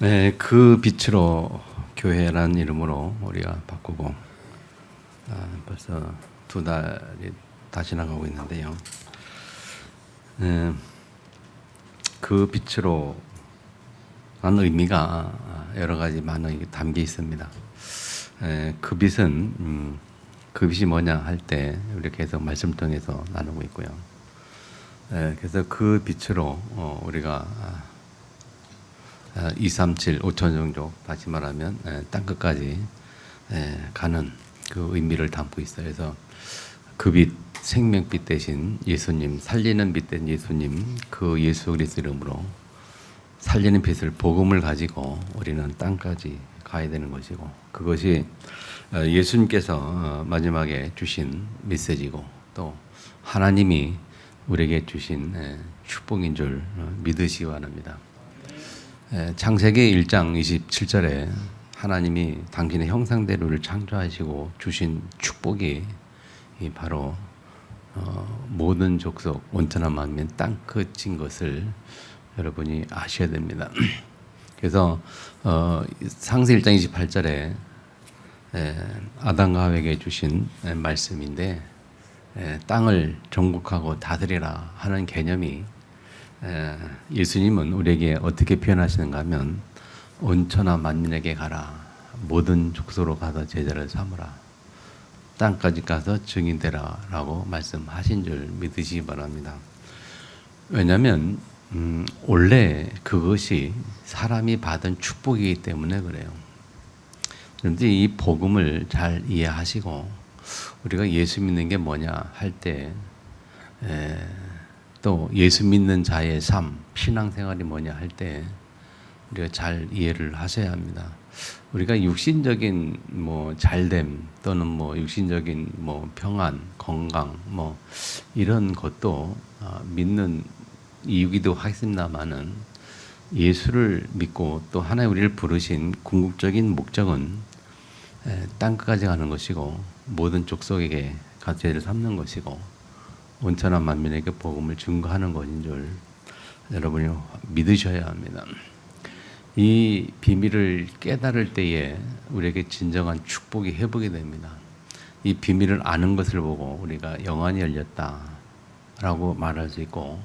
네, 그 빛으로 교회라는 이름으로 우리가 바꾸고 벌써 2달이 다 지나가고 있는데요. 그 빛으로 라는 의미가 여러 가지 많은 담겨 있습니다. 그 빛은 그 빛이 뭐냐 할 때 우리 계속 말씀 통해서 나누고 있고요. 그래서 그 빛으로 우리가 237, 5천 종족, 다시 말하면 땅 끝까지 가는 그 의미를 담고 있어요. 그래서 그 빛, 생명빛 대신 예수님, 살리는 빛 대신 예수님, 그 예수 그리스도 이름으로 살리는 빛을, 복음을 가지고 우리는 땅까지 가야 되는 것이고, 그것이 예수님께서 마지막에 주신 메시지고, 또 하나님이 우리에게 주신 축복인 줄 믿으시기 바랍니다. 창세기 1장 27절에 하나님이 당신의 형상대로를 창조하시고 주신 축복이 바로 모든 족속 온전한 만민 땅 끝인 것을 여러분이 아셔야 됩니다. 그래서 창세 1장 28절에 아담과 하와에게 주신 말씀인데, 땅을 정복하고 다스리라 하는 개념이 예수님은 우리에게 어떻게 표현하시는가 하면 온천하 만민에게 가라, 모든 족속으로 가서 제자를 삼으라, 땅까지 가서 증인되라 라고 말씀하신 줄 믿으시기 바랍니다. 왜냐하면 원래 그것이 사람이 받은 축복이기 때문에 그래요. 그런데 이 복음을 잘 이해하시고 우리가 예수 믿는 게 뭐냐 할 때 또 예수 믿는 자의 삶, 신앙생활이 뭐냐 할 때 우리가 잘 이해를 하셔야 합니다. 우리가 육신적인 잘됨 또는 육신적인 평안, 건강 이런 것도 믿는 이유기도 하겠습니다만은, 예수를 믿고 또 하나님 우리를 부르신 궁극적인 목적은 땅끝까지 가는 것이고, 모든 족속에게 제자를 삼는 것이고, 온천한 만민에게 복음을 증거하는 것인 줄 여러분이 믿으셔야 합니다. 이 비밀을 깨달을 때에 우리에게 진정한 축복이 회복이 됩니다. 이 비밀을 아는 것을 보고 우리가 영안이 열렸다라고 말할 수 있고,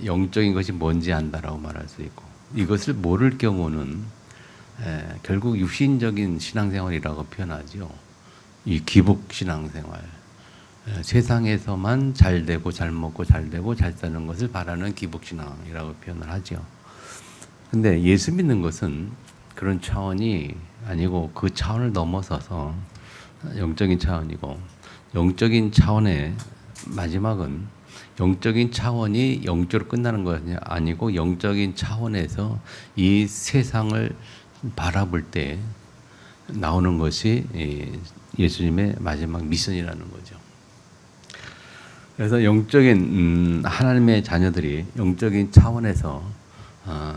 영적인 것이 뭔지 안다라고 말할 수 있고, 이것을 모를 경우는 결국 육신적인 신앙생활이라고 표현하죠. 이 기복 신앙생활, 세상에서만 잘 되고 잘 먹고 잘 되고 잘 사는 것을 바라는 기복 신앙이라고 표현을 하죠. 근데 예수 믿는 것은 그런 차원이 아니고 그 차원을 넘어서서 영적인 차원이고, 영적인 차원의 마지막은 영적인 차원이 영적으로 끝나는 것이 아니고 영적인 차원에서 이 세상을 바라볼 때 나오는 것이 예수님의 마지막 미션이라는 거죠. 그래서 영적인 하나님의 자녀들이 영적인 차원에서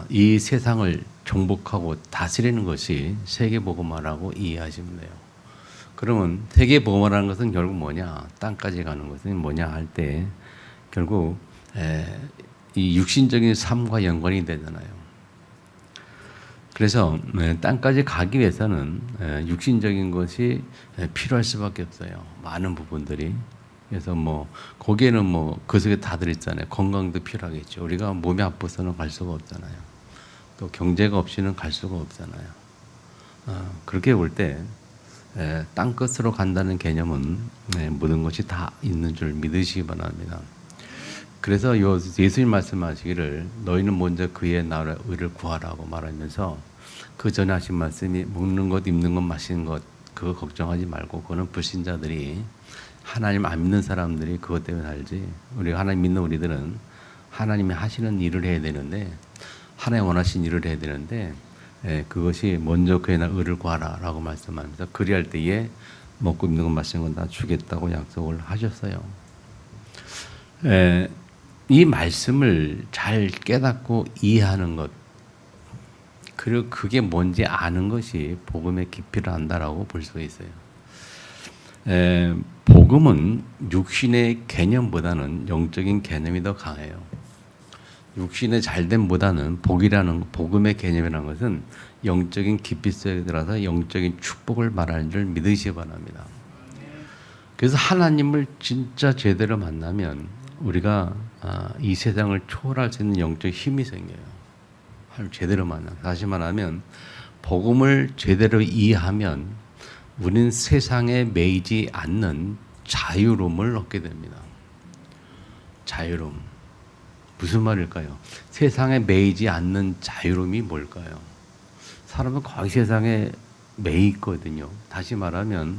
이 세상을 정복하고 다스리는 것이 세계복음화라고 이해하시면 돼요. 그러면 세계복음화라는 것은 결국 뭐냐, 땅까지 가는 것은 뭐냐 할 때 결국 이 육신적인 삶과 연관이 되잖아요. 그래서 땅까지 가기 위해서는 육신적인 것이 필요할 수밖에 없어요. 많은 부분들이. 그래서 거기에는 그 속에 다 들어있잖아요. 건강도 필요하겠죠. 우리가 몸이 아파서는 갈 수가 없잖아요. 또 경제가 없이는 갈 수가 없잖아요. 그렇게 볼 때 땅끝으로 간다는 개념은 모든 것이 다 있는 줄 믿으시기 바랍니다. 그래서 예수님 말씀하시기를 너희는 먼저 그의 나라의 의를 구하라고 말하면서 그 전에 하신 말씀이 먹는 것, 입는 것, 마시는 것 그거 걱정하지 말고, 그거는 불신자들이, 하나님 안 믿는 사람들이 그것 때문에 살지, 우리가 하나님 믿는 우리들은 하나님이 하시는 일을 해야 되는데, 하나님 원하신 일을 해야 되는데 그것이 먼저 그의 나라의 의를 구하라 라고 말씀하면서 그리할 때에 먹고 입는 것 마시는 건 다 주겠다고 약속을 하셨어요. 이 말씀을 잘 깨닫고 이해하는 것, 그리고 그게 뭔지 아는 것이 복음의 깊이를 안다라고 볼 수 있어요. 복음은 육신의 개념보다는 영적인 개념이 더 강해요. 육신의 잘됨보다는 복음의 개념이라는 것은 영적인 깊이 속에 들어서 영적인 축복을 말하는 줄 믿으시기 바랍니다. 그래서 하나님을 진짜 제대로 만나면 우리가 이 세상을 초월할 수 있는 영적 힘이 생겨요. 하나님 제대로 만나. 다시 말하면 복음을 제대로 이해하면 우리는 세상에 매이지 않는 자유로움을 얻게 됩니다. 자유로움. 무슨 말일까요? 세상에 매이지 않는 자유로움이 뭘까요? 사람은 거의 세상에 매이 있거든요. 다시 말하면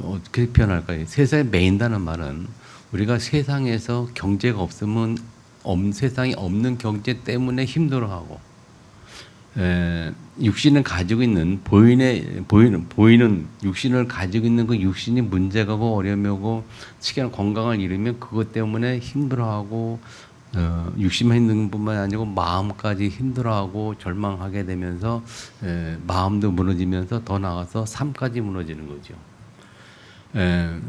어떻게 표현할까요? 세상에 매인다는 말은 우리가 세상에서 경제가 없으면 세상에 없는 경제 때문에 힘들어하고 육신을 가지고 있는 보이는 육신을 가지고 있는 그 육신이 문제가 고 어려움이 오고 특히나 건강을 잃으면 그것 때문에 힘들어하고 육신만 힘든 뿐만 아니고 마음까지 힘들어하고 절망하게 되면서 마음도 무너지면서 더 나아가서 삶까지 무너지는 거죠.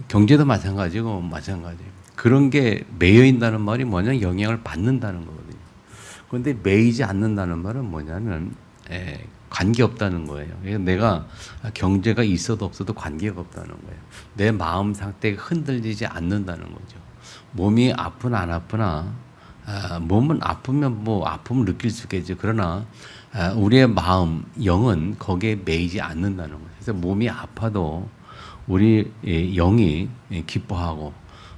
경제도 마찬가지고 그런 게 매여 있다는 말이 뭐냐? 영향을 받는다는 거거든요. 그런데 매이지 않는다는 말은 뭐냐면 관계없다는 거예요. 내가 경제가 있어도 없어도 관계가 없다는 거예요. 내 마음 상태가 흔들리지 않는다는 거죠. 몸이 아프나 안 아프나 몸은 아프면 뭐 아픔을 느낄 수 있겠죠. 그러나 우리의 마음, 영은 거기에 매이지 않는다는 거예요. 그래서 몸이 아파도 우리 영이 기뻐하고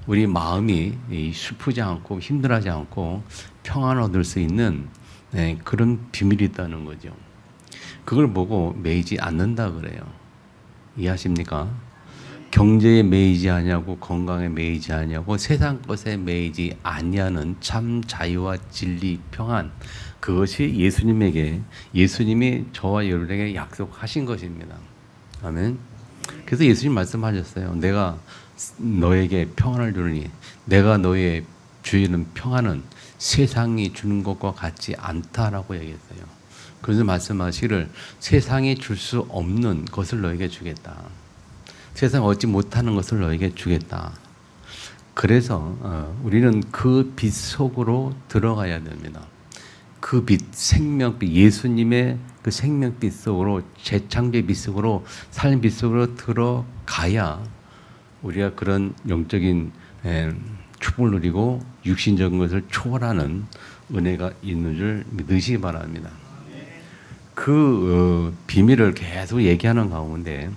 우리 마음이 슬프지 않고 힘들어하지 않고 평안을 얻을 수 있는 그런 비밀이 있다는 거죠. 그걸 보고 매이지 않는다 그래요. 이해하십니까? 경제에 매이지 아니하고 건강에 매이지 아니하고 세상 것에 매이지 아니하는 참 자유와 진리, 평안, 그것이 예수님이 저와 여러분에게 약속하신 것입니다. 아멘. 그래서 예수님 말씀하셨어요. 내가 너에게 평안을 주느니 내가 너의 주는 평안은 세상이 주는 것과 같지 않다라고 얘기했어요. 그래서 말씀하시기를 세상이 줄 수 없는 것을 너에게 주겠다. 세상 얻지 못하는 것을 너에게 주겠다. 그래서 우리는 그 빛 속으로 들어가야 됩니다. 그 빛, 생명빛, 예수님의 그 생명빛 속으로, 재창조의 빛 속으로, 삶의 빛 속으로 들어가야 우리가 그런 영적인 축복을 누리고 육신적인 것을 초월하는 은혜가 있는 줄 믿으시기 바랍니다. 그 비밀을 계속 얘기하는 가운데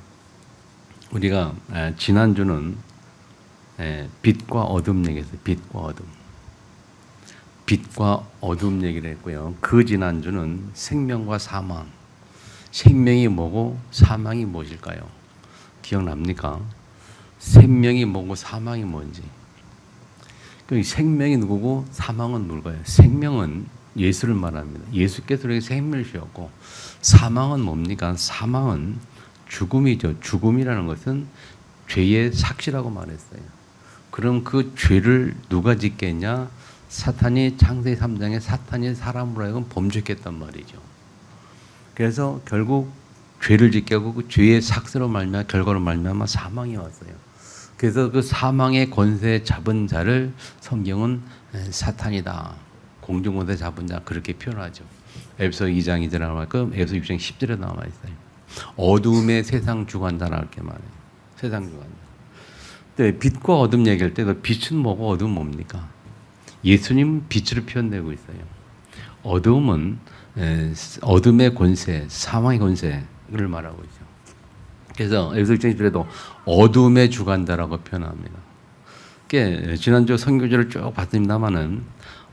우리가 지난주는 빛과 어둠 얘기했어요. 빛과 어둠. 빛과 어둠 얘기를 했고요. 그 지난주는 생명과 사망. 생명이 뭐고 사망이 무엇일까요? 기억납니까? 생명이 뭐고 사망이 뭔지. 생명이 누구고 사망은 누구예요? 생명은 예수를 말합니다. 예수께서 우리에게 생명을 주셨고 사망은 뭡니까? 사망은 죽음이죠. 죽음이라는 것은 죄의 삭시라고 말했어요. 그럼 그 죄를 누가 짓겠냐? 사탄이 창세기 3장에 사탄이 사람으로 하여금 범죄했단 말이죠. 그래서 결국 죄를 짓게 하고 그 죄의 삭스로 말미암아 결과로 말미암아 사망이 왔어요. 그래서 그 사망의 권세 잡은 자를 성경은 사탄이다. 공중권세 잡은 자 그렇게 표현하죠. 에베소 2장 2절에 나와 있고 에베소 6장 10절에 나와 있어요. 어둠의 세상 주관자라 이렇게 말해요. 세상 주관자. 근데 빛과 어둠 얘기할 때 빛은 뭐고 어둠은 뭡니까? 예수님은 빛으로 표현되고 있어요. 어둠은 어둠의 권세, 사망의 권세를 말하고 있죠. 그래서 에베소 6장 10절에도 어둠의 주관자라고 표현합니다. 지난주 선교제를 쭉 봤습니다만은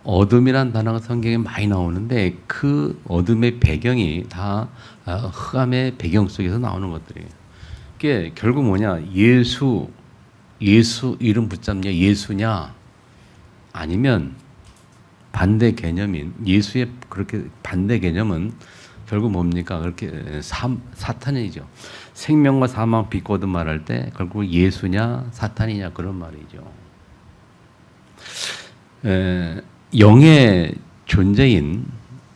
어둠이란 단어가 성경에 많이 나오는데 그 어둠의 배경이 다 흑암의 배경 속에서 나오는 것들이에요. 그게 결국 뭐냐? 예수 이름 붙잡냐? 예수냐? 아니면 반대 개념인 예수의 그렇게 반대 개념은 결국 뭡니까? 그렇게 사탄이죠. 생명과 사망 빛과 어둠 말할 때 결국 예수냐 사탄이냐 그런 말이죠. 영의 존재인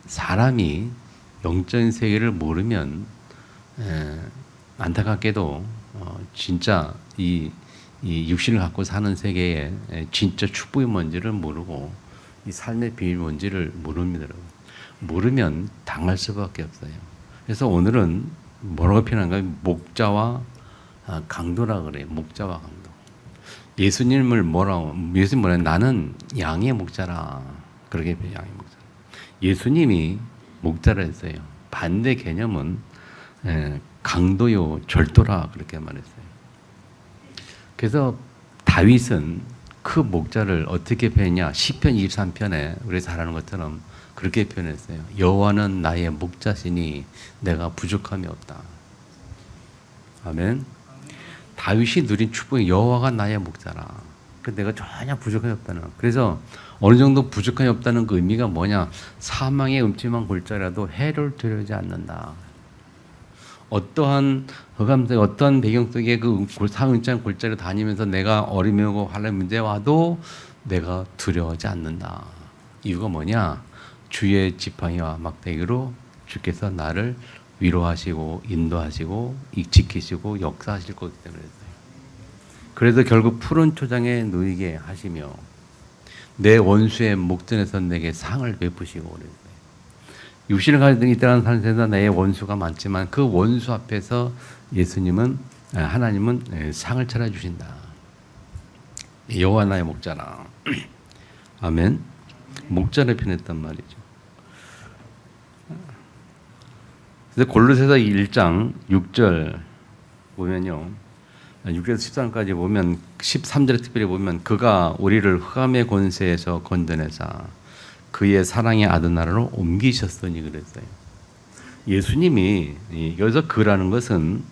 사람이 영적인 세계를 모르면 안타깝게도 진짜 이 육신을 갖고 사는 세계에 진짜 축복이 뭔지를 모르고 이 삶의 비밀 뭔지를 모릅니다. 여러분. 모르면 당할 수밖에 없어요. 그래서 오늘은 뭐라고 표현한가요? 목자와 강도라 그래요. 목자와 강도. 예수님을 예수님 뭐라 나는 양의 목자라. 그렇게 양의 목자. 예수님이 목자라 했어요. 반대 개념은 강도요 절도라 그렇게 말했어요. 그래서 다윗은 그 목자를 어떻게 표현했냐? 시편 23편에 우리 잘 아는 것처럼 그렇게 표현했어요. 여호와는 나의 목자시니 내가 부족함이 없다. 아멘. 다윗이 누린 축복이 여호와가 나의 목자라. 내가 전혀 부족함이 없다는. 그래서 어느 정도 부족함이 없다는 그 의미가 뭐냐? 사망의 음침한 골짜기라도 해를 두려워하지 않는다. 어떠한 어떠한 배경 속에 그 사음짠 골짜기를 다니면서 내가 어림이고 환난 문제 와도 내가 두려워하지 않는다. 이유가 뭐냐? 주의 지팡이와 막대기로 주께서 나를 위로하시고 인도하시고 지키시고 역사하실 거기 때문에 그래서 결국 푸른 초장에 누이게 하시며 내 원수의 목전에서 내게 상을 베푸시고 그랬어요. 육신을 가지고 있다는 삶에서 내 원수가 많지만 그 원수 앞에서 하나님은 상을 차려주신다. 여호와 나의 목자라. 아멘. 목자를 표현했단 말이죠. 그래서 골로새서 1장 6절 보면요. 6절에서 13절까지 보면 13절에 특별히 보면 그가 우리를 흑암의 권세에서 건져내사 그의 사랑의 아들 나라로 옮기셨으니 그랬어요. 예수님이 여기서 그라는 것은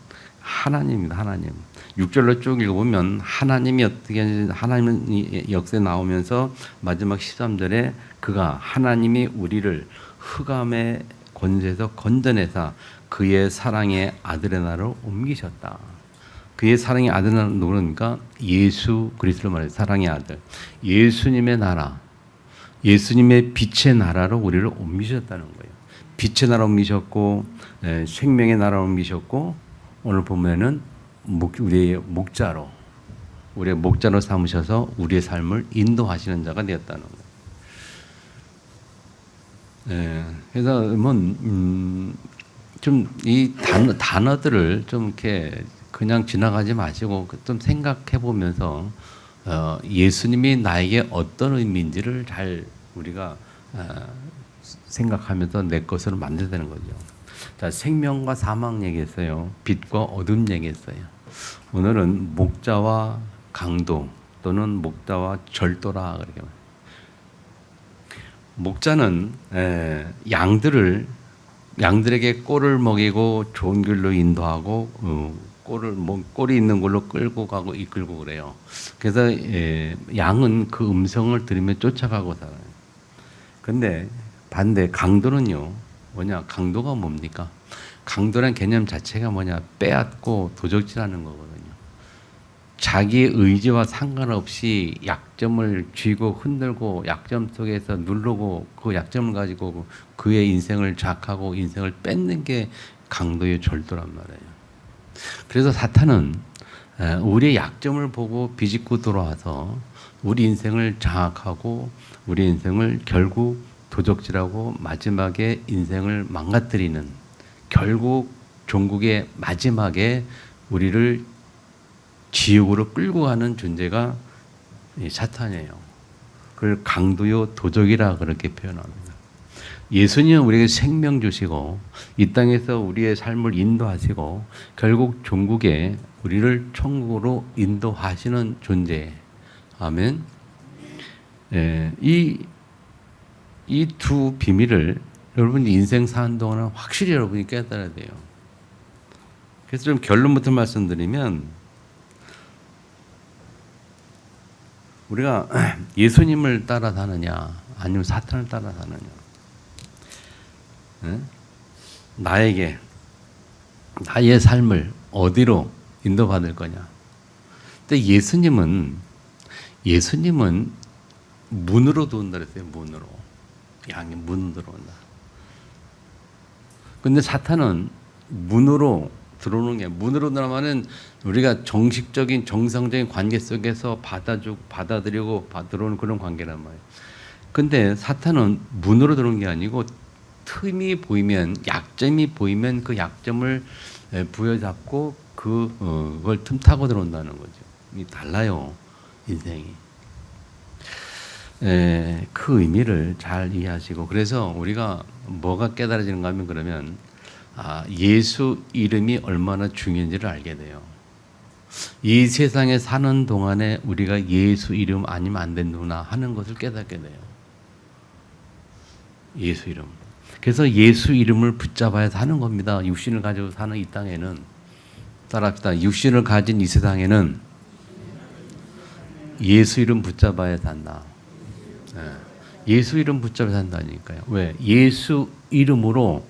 하나님입니다. 하나님. 6절로 쭉 읽어보면 하나님이 어떻게 하나님은 역사에 나오면서 마지막 13절에 그가 하나님이 우리를 흑암의 권세에서 건져내사 그의 사랑의 아들의 나라로 옮기셨다. 그의 사랑의 아들 나라는 누구니까 예수 그리스도를 말해요. 사랑의 아들. 예수님의 나라. 예수님의 빛의 나라로 우리를 옮기셨다는 거예요. 빛의 나라로 옮기셨고 생명의 나라로 옮기셨고 오늘 보면은 우리의 목자로 삼으셔서 우리의 삶을 인도하시는 자가 되었다는 거예요. 그래서 좀 이 단어들을 좀 이렇게 그냥 지나가지 마시고 좀 생각해 보면서 예수님이 나에게 어떤 의미인지를 잘 우리가 생각하면서 내 것으로 만들어야 되는 거죠. 자, 생명과 사망 얘기했어요. 빛과 어둠 얘기했어요. 오늘은 목자와 강도 또는 목자와 절도라 그렇게 말해요. 목자는 양들에게 꼴을 먹이고 좋은 길로 인도하고 꼴이 있는 걸로 끌고 가고 이끌고 그래요. 그래서 양은 그 음성을 들으며 쫓아가고 살아요. 근데 반대 강도는요. 뭐냐? 강도가 뭡니까? 강도란 개념 자체가 뭐냐? 빼앗고 도적질하는 거거든요. 자기의 의지와 상관없이 약점을 쥐고 흔들고 약점 속에서 누르고 그 약점을 가지고 그의 인생을 장악하고 인생을 뺏는 게 강도의 절도란 말이에요. 그래서 사탄은 우리의 약점을 보고 비집고 돌아와서 우리 인생을 장악하고 우리 인생을 결국 도적질하고 마지막에 인생을 망가뜨리는 결국 종국의 마지막에 우리를 지옥으로 끌고 가는 존재가 사탄이에요. 그걸 강도요 도적이라 그렇게 표현합니다. 예수님은 우리에게 생명 주시고 이 땅에서 우리의 삶을 인도하시고 결국 종국에 우리를 천국으로 인도하시는 존재. 아멘. 이 두 비밀을 여러분이 인생 사는 동안은 확실히 여러분이 깨달아야 돼요. 그래서 좀 결론부터 말씀드리면 우리가 예수님을 따라 사느냐 아니면 사탄을 따라 사느냐. 나의 삶을 어디로 인도받을 거냐. 근데 예수님은 문으로 들어온다 그랬어요. 문으로. 양이 문으로 들어온다. 근데 사탄은 문으로 들어오는 게 문으로 들어오면은 우리가 정식적인 정상적인 관계 속에서 받아들이고 들어오는 그런 관계란 말이에요. 근데 사탄은 문으로 들어온 게 아니고 틈이 보이면, 약점이 보이면 그 약점을 부여잡고 그걸 틈타고 들어온다는 거죠. 이 달라요, 인생이. 그 의미를 잘 이해하시고, 그래서 우리가 뭐가 깨달아지는가 하면, 그러면 예수 이름이 얼마나 중요한지를 알게 돼요. 이 세상에 사는 동안에 우리가 예수 이름 아니면 안 된구나 하는 것을 깨닫게 돼요. 예수 이름. 그래서 예수 이름을 붙잡아야 사는 겁니다. 육신을 가지고 사는 이 땅에는. 따라합시다. 육신을 가진 이 세상에는 예수 이름 붙잡아야 산다. 예수 이름 붙잡아야 산다니까요. 왜? 예수 이름으로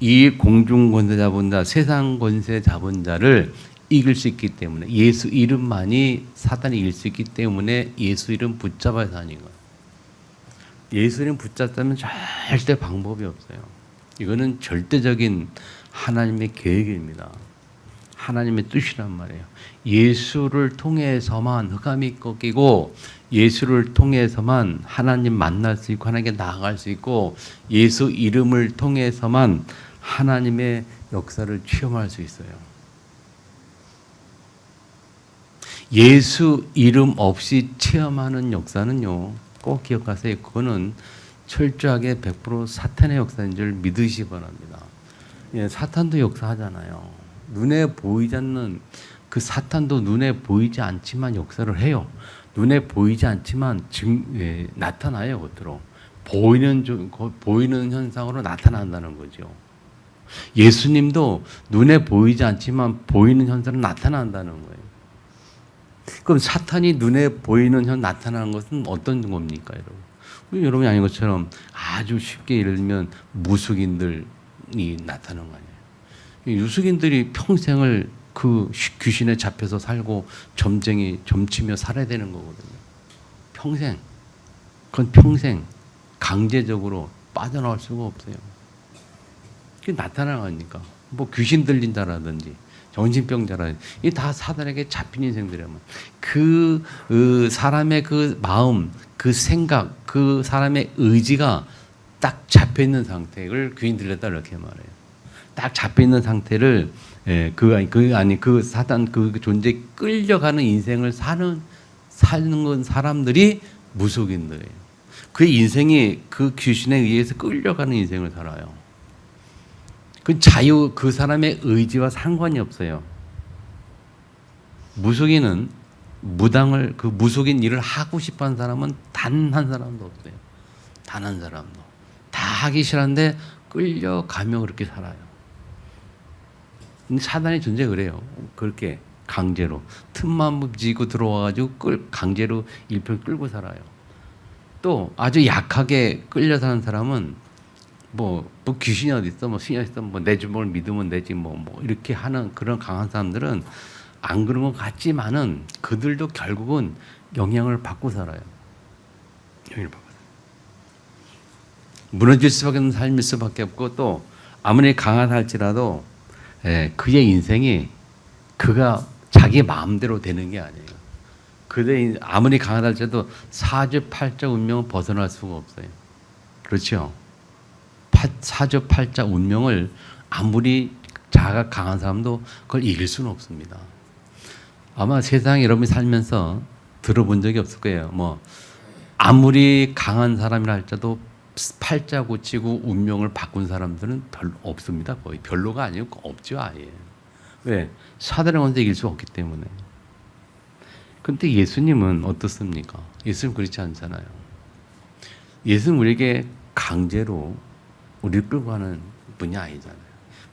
이 공중 권세 잡은 자, 세상 권세 잡은 자를 이길 수 있기 때문에, 예수 이름만이 사단이 이길 수 있기 때문에 예수 이름 붙잡아야 사는 거예요. 예수 이름 붙잡다면 절대 방법이 없어요. 이거는 절대적인 하나님의 계획입니다. 하나님의 뜻이란 말이에요. 예수를 통해서만 흑암이 꺾이고, 예수를 통해서만 하나님 만날 수 있고 하나님께 나아갈 수 있고, 예수 이름을 통해서만 하나님의 역사를 체험할 수 있어요. 예수 이름 없이 체험하는 역사는요, 꼭 기억하세요. 그거는 철저하게 100% 사탄의 역사인 줄 믿으시기 바랍니다. 예, 사탄도 역사하잖아요. 눈에 보이지 않는 그 사탄도 눈에 보이지 않지만 역사를 해요. 눈에 보이지 않지만 나타나요. 겉으로 보이는 현상으로 나타난다는 거죠. 예수님도 눈에 보이지 않지만 보이는 현상으로 나타난다는 거예요. 그럼 사탄이 눈에 보이는 현 나타나는 것은 어떤 겁니까, 여러분? 여러분이 아닌 것처럼 아주 쉽게 예를 들면 무속인들이 나타나는 거 아니에요. 유속인들이 평생을 그 귀신에 잡혀서 살고 점치며 살아야 되는 거거든요. 평생. 그건 평생 강제적으로 빠져나올 수가 없어요. 그게 나타나니까. 뭐 귀신 들린다라든지 정신병자라든지 이게 다 사단에게 잡힌 인생들이라면, 그 사람의 그 마음, 그 생각, 그 사람의 의지가 딱 잡혀 있는 상태를 귀신 들렸다 이렇게 말해요. 딱 잡혀 있는 상태를 그 사단 그 존재에 끌려가는 인생을 사는 건 사람들이 무속인들이에요. 그 인생이 그 귀신에 의해서 끌려가는 인생을 살아요. 그 사람의 의지와 상관이 없어요. 무속인은 그 무속인 일을 하고 싶어 하는 사람은 단 한 사람도 없어요. 단 한 사람도. 다 하기 싫은데 끌려가며 그렇게 살아요. 근데 사단의 존재가 그래요. 그렇게 강제로. 틈만 지고 들어와가지고 강제로 일편 끌고 살아요. 또 아주 약하게 끌려 사는 사람은 뭐 귀신이 어디 있어, 뭐 신이 있어, 뭐 내 주먹을 믿으면 되지, 뭐 이렇게 하는 그런 강한 사람들은 안 그런 것 같지만은 그들도 결국은 영향을 받고 살아요. 영향을 받고 살아요. 무너질 수밖에 없는 삶일 수밖에 없고, 또 아무리 강하다 할지라도 그의 인생이 그가 자기 마음대로 되는 게 아니에요. 그의 아무리 강하다 할지라도 사주팔자 운명을 벗어날 수가 없어요. 그렇죠? 사주팔자 운명을 아무리 자아가 강한 사람도 그걸 이길 수는 없습니다. 아마 세상에 여러분이 살면서 들어본 적이 없을 거예요. 뭐 아무리 강한 사람이라 할지라도 팔자 고치고 운명을 바꾼 사람들은 별로 없습니다. 거의 별로가 아니고 없죠, 아예. 왜? 사단의 권세 이길 수 없기 때문에. 근데 예수님은 어떻습니까? 예수님 그렇지 않잖아요. 예수는 우리에게 강제로 우리를 끌고 가는 분이 아니잖아요.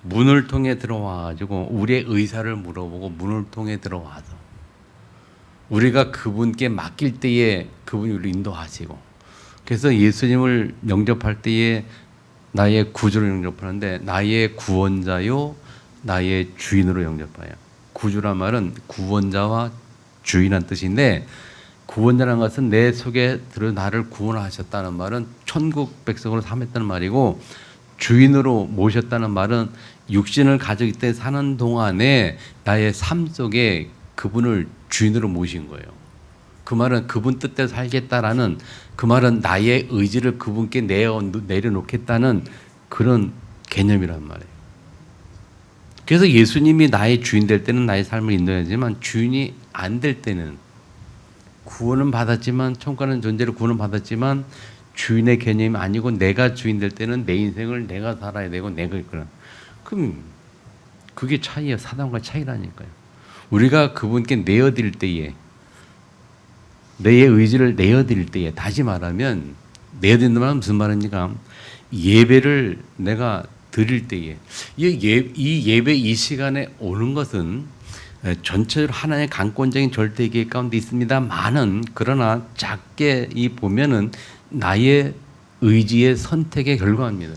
문을 통해 들어와가지고 우리의 의사를 물어보고 문을 통해 들어와서 우리가 그분께 맡길 때에 그분이 우리를 인도하시고, 그래서 예수님을 영접할 때에 나의 구주로 영접하는데 나의 구원자요 나의 주인으로 영접해요. 구주란 말은 구원자와 주인한 뜻인데, 구원자라는 것은 내 속에 들어 나를 구원하셨다는 말은 천국 백성으로 삼았다는 말이고, 주인으로 모셨다는 말은 육신을 가지고 있때 사는 동안에 나의 삶 속에 그분을 주인으로 모신 거예요. 그 말은 그분 뜻대로 살겠다라는, 그 말은 나의 의지를 그분께 내려놓겠다는 그런 개념이란 말이에요. 그래서 예수님이 나의 주인 될 때는 나의 삶을 인도하지만 주인이 안 될 때는, 구원은 받았지만, 천국하는 존재로 구원은 받았지만 주인의 개념이 아니고 내가 주인 될 때는 내 인생을 내가 살아야 되고 내가 이끌어. 그럼 그게 차이예요. 사단과 차이라니까요. 우리가 그분께 내어드릴 때에, 내 의지를 내어드릴 때에, 다시 말하면 내어드린다는 말은 무슨 말입니까? 예배를 내가 드릴 때에, 이 예배 이 시간에 오는 것은 전체적으로 하나님의 강권적인 절대 계획 가운데 있습니다만은, 그러나 작게 이 보면은 나의 의지의 선택의 결과입니다.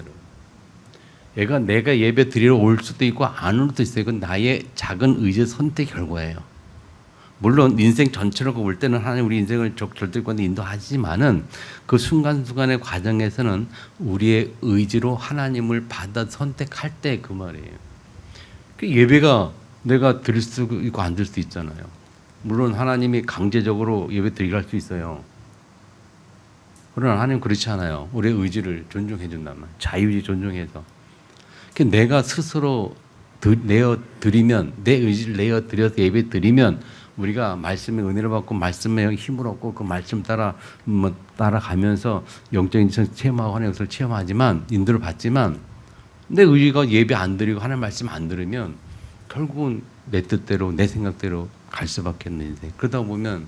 여러분. 내가 예배 드리러 올 수도 있고 안 올 수도 있어요. 이건 나의 작은 의지의 선택 결과예요. 물론 인생 전체로 볼 때는 하나님 우리 인생을 절대권에 인도하지만은 그 순간순간의 과정에서는 우리의 의지로 하나님을 받아 선택할 때 그 말이에요. 그 예배가 내가 드릴 수 있고 안 드릴 수 있잖아요. 물론 하나님이 강제적으로 예배 드리게 할 수 있어요. 그러나 하나님 그렇지 않아요. 우리의 의지를 존중해 준단 말이에요. 자유의지 존중해서. 내가 스스로 내어드리면, 내 의지를 내어드려서 예배 드리면 우리가 말씀의 은혜를 받고 말씀의 힘을 얻고 그 말씀 따라가면서 영적인 인생 체험하고 하나님의 역사를 체험하지만, 인도를 받지만, 내 의지가 예배 안 드리고 하나님 말씀 안 들으면 결국은 내 뜻대로 내 생각대로 갈 수밖에 없는 인생. 그러다 보면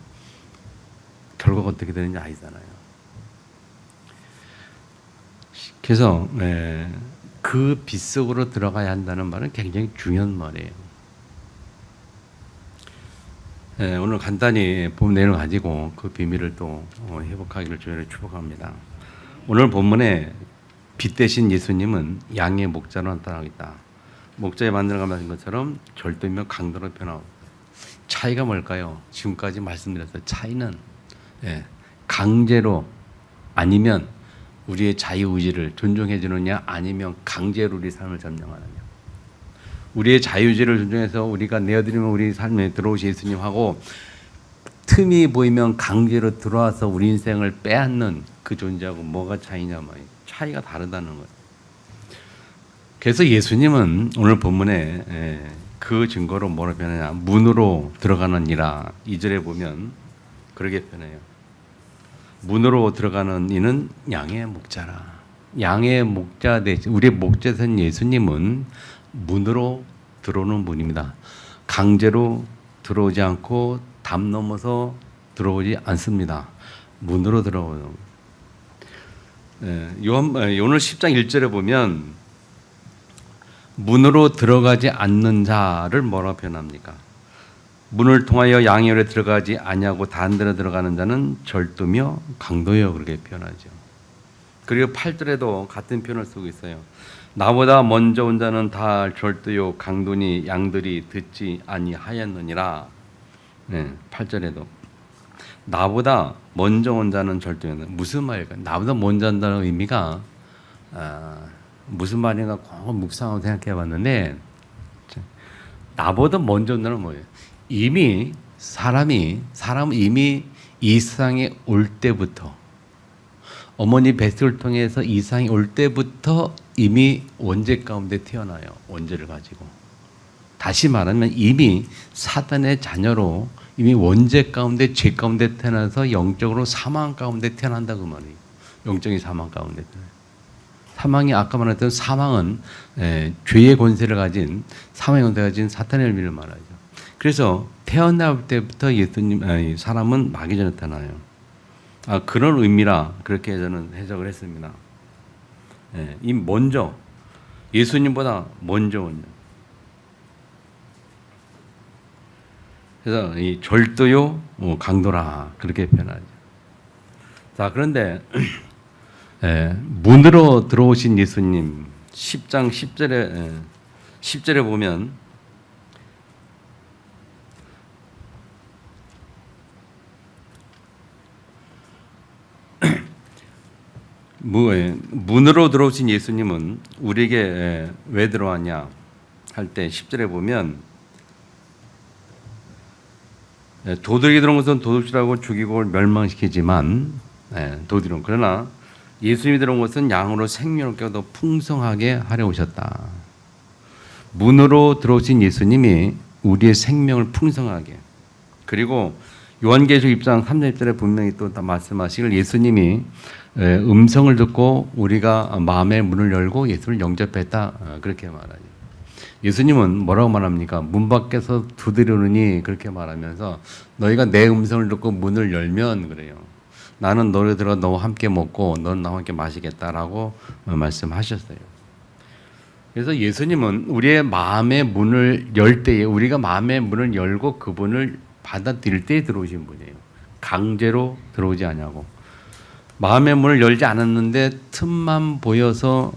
결과가 어떻게 되는지 아시잖아요. 그래서 그 빛 속으로 들어가야 한다는 말은 굉장히 중요한 말이에요. 오늘 간단히 본 내용을 가지고 그 비밀을 또 회복하기를 주님으로 축복합니다. 오늘 본문에 빛 대신 예수님은 양의 목자로 나타나고 있다. 목자에 만들어가는 것처럼 절도이며 강도로 변하고. 차이가 뭘까요? 지금까지 말씀드렸어요. 차이는 강제로 아니면 우리의 자유의지를 존중해 주느냐, 아니면 강제로 우리 삶을 점령하느냐. 우리의 자유의지를 존중해서 우리가 내어드리면 우리 삶에 들어오신 예수님하고, 틈이 보이면 강제로 들어와서 우리 인생을 빼앗는 그 존재하고 뭐가 차이냐 말이에요. 차이가 다르다는 거예요. 그래서 예수님은 오늘 본문에 그 증거로 뭐라 표현하냐, 문으로 들어가는 이라. 2절에 보면 그렇게 표현해요. 문으로 들어가는 이는 양의 목자라. 양의 목자 대신 우리의 목자신 예수님은 문으로 들어오는 분입니다. 강제로 들어오지 않고 담 넘어서 들어오지 않습니다. 문으로 들어오는. 오늘 10장 1절에 보면 문으로 들어가지 않는 자를 뭐라고 표현합니까? 문을 통하여 양의 들어가지 아니하고 다른 데로 들어가는 자는 절도며 강도여, 그렇게 표현하죠. 그리고 8절에도 같은 표현을 쓰고 있어요. 나보다 먼저 온 자는 다 절도요 강도니 양들이 듣지 아니하였느니라. 8절에도 나보다 먼저 온 자는 절도요. 무슨 말일까? 나보다 먼저 온다는 의미가 무슨 말인가 묵상하고 생각해 봤는데, 나보다 먼저 온다는 뭐예요? 이미 사람은 이미 이 세상에 올 때부터, 어머니 뱃속을 통해서 이 세상에 올 때부터 이미 원죄 가운데 태어나요. 원죄를 가지고. 다시 말하면 이미 사단의 자녀로 이미 원죄 가운데, 죄 가운데 태어나서 영적으로 사망 가운데 태어난다 그 말이에요. 영적인 사망 가운데 태어나요. 사망이, 아까 말했던 사망은 죄의 권세를 가진, 사망의 권세를 가진 사탄의 의미를 말하죠. 그래서 태어날 때부터 사람은 마귀 전에 태어나요. 그런 의미라 그렇게 저는 해석을 했습니다. 이 먼저, 예수님보다 먼저 온. 그래서 이 절도요 강도라 그렇게 표현하죠. 자, 그런데 문으로 들어오신 예수님 10장 10절에 보면 문으로 들어오신 예수님은 우리에게 왜 들어왔냐 할 때 10절에 보면 도둑이 들어온 것은 도둑질하고 죽이고 멸망시키지만 도둑은 그러나 예수님이 들어온 것은 양으로 생명을 더 풍성하게 하려 오셨다. 문으로 들어오신 예수님이 우리의 생명을 풍성하게, 그리고 요한계시록 1장 3절 1절에 분명히 또 말씀하시길 예수님이 음성을 듣고 우리가 마음의 문을 열고 예수를 영접했다, 그렇게 말하죠. 예수님은 뭐라고 말합니까? 문 밖에서 두드리느니 그렇게 말하면서 너희가 내 음성을 듣고 문을 열면 그래요. 나는 너를 들어 너와 함께 먹고 너는 나와 함께 마시겠다라고 말씀하셨어요. 그래서 예수님은 우리의 마음의 문을 열 때에, 우리가 마음의 문을 열고 그분을 받아들일 때에 들어오신 분이에요. 강제로 들어오지 않냐고. 마음의 문을 열지 않았는데 틈만 보여서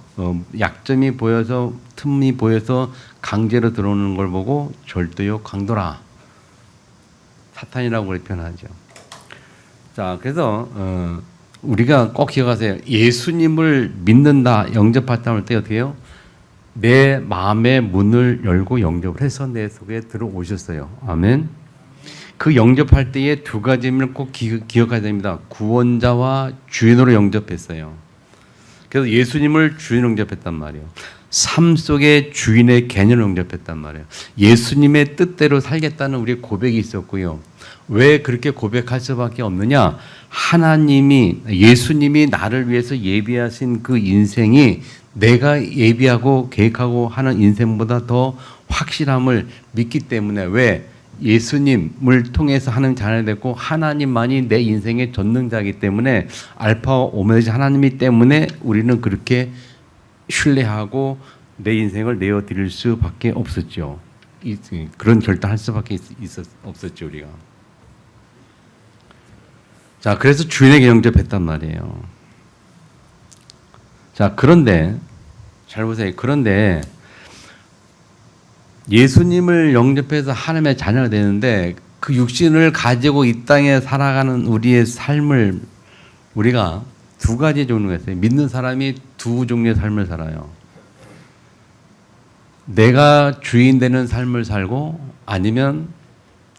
약점이 보여서 틈이 보여서 강제로 들어오는 걸 보고 절대요 강도라, 사탄이라고 표현하죠. 자, 그래서 우리가 꼭 기억하세요. 예수님을 믿는다, 영접했다 할 때 어떻게 해요? 내 마음의 문을 열고 영접을 해서 내 속에 들어오셨어요. 아멘. 그 영접할 때에 두 가지를 꼭 기억해야 됩니다. 구원자와 주인으로 영접했어요. 그래서 예수님을 주인 영접했단 말이에요. 삶 속의 주인의 개념을 영접했단 말이에요. 예수님의 뜻대로 살겠다는 우리의 고백이 있었고요. 왜 그렇게 고백할 수밖에 없느냐? 하나님이, 예수님이 나를 위해서 예비하신 그 인생이 내가 예비하고 계획하고 하는 인생보다 더 확실함을 믿기 때문에, 왜? 예수님을 통해서 하나님 자녀가 됐고 하나님만이 내 인생의 전능자이기 때문에, 알파와 오메가 하나님이 때문에 우리는 그렇게 신뢰하고 내 인생을 내어드릴 수밖에 없었죠. 그런 결단할 수밖에 없었죠, 우리가. 자, 그래서 주인에게 영접했단 말이에요. 자, 그런데 잘 보세요. 그런데 예수님을 영접해서 하나님의 자녀가 되는데 그 육신을 가지고 이 땅에 살아가는 우리의 삶을 우리가 두 가지 종류가 있어요. 믿는 사람이 두 종류의 삶을 살아요. 내가 주인 되는 삶을 살고 아니면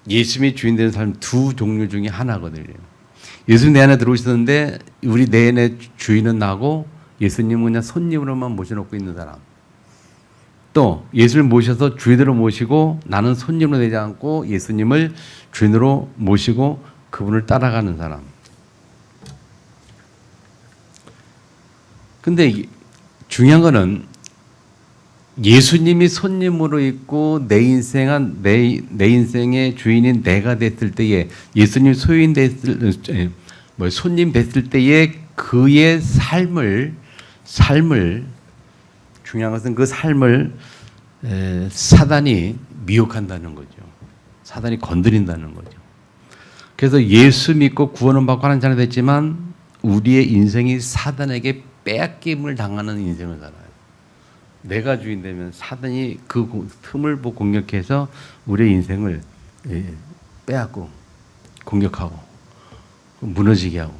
예수님이 주인 되는 삶, 두 종류 중에 하나거든요. 예수님 내 안에 들어오셨는데 우리 내 안에 주인은 나고 예수님은 그냥 손님으로만 모셔놓고 있는 사람. 또 예수를 모셔서 주인으로 모시고 나는 손님으로 되지 않고 예수님을 주인으로 모시고 그분을 따라가는 사람. 근데 중요한 거는 예수님이 손님으로 있고 내 인생의 주인인 내가 됐을 때에, 예수님 손님 됐을 때에 그의 삶을 중요한 것은 그 삶을 사단이 미혹한다는 거죠. 사단이 건드린다는 거죠. 그래서 예수 믿고 구원을 받고 하는 자가 됐지만 우리의 인생이 사단에게 빼앗김을 당하는 인생을 살아요. 내가 주인 되면 사단이 그 틈을 보고 공격해서 우리의 인생을 빼앗고 공격하고 무너지게 하고.